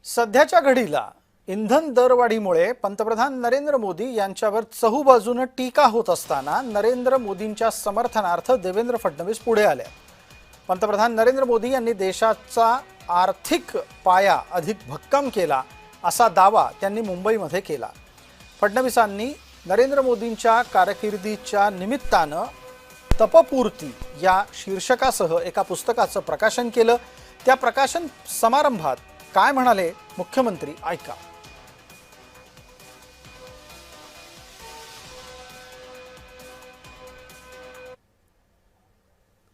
सध्याच्या घडीला इंधन दरवाढीमुळे पंतप्रधान नरेंद्र मोदी यांच्यावर चहूबाजूने टीका होत असताना नरेंद्र मोदींच्या समर्थनार्थ देवेंद्र फडणवीस पुढे आले। पंतप्रधान नरेंद्र मोदी यांनी देशाचा आर्थिक पाया अधिक भक्कम केला असा दावा त्यांनी मुंबईमध्ये केला। फडणवीसांनी नरेंद्र मोदींच्या कारकिर्दीच्या निमित्ताने तपपूर्ती या शीर्षकासह एका पुस्तकाचं प्रकाशन केलं। त्या प्रकाशन समारंभात काय म्हणाले मुख्यमंत्री ऐका।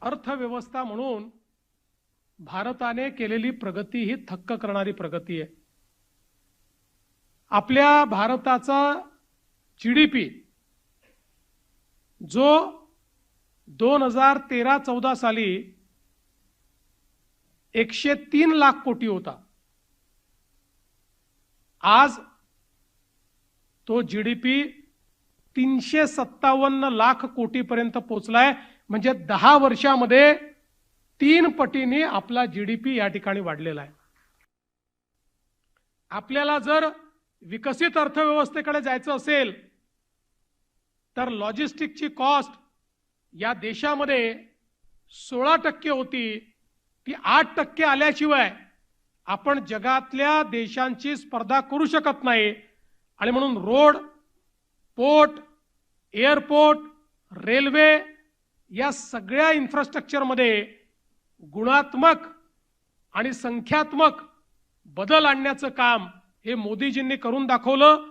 अर्थव्यवस्था म्हणून भारताने केलेली प्रगती ही थक्क करणारी प्रगती आहे। आपल्या भारताचा जीडीपी जो 2013-14 साली 103 लाख कोटी होता, आज तो जीडीपी 357 लाख कोटी पर्यंत पोहोचलाय। म्हणजे 10 वर्षांमध्ये 3 पटीने आपला जीडीपी या ठिकाणी वाढलेला आहे। आपल्याला जर विकसित अर्थव्यवस्थेकडे जायचं असेल तर लॉजिस्टिकची कॉस्ट या देशामध्ये 16% होती, ती 8% आल्याशिवाय आपण जगातल्या देशांची स्पर्धा करू शकत नाही। आणि म्हणून रोड, पोर्ट, एअरपोर्ट, रेल्वे या सगळ्या इन्फ्रास्ट्रक्चरमध्ये गुणात्मक आणि संख्यात्मक बदल आणण्याचं काम हे मोदीजींनी करून दाखवलं।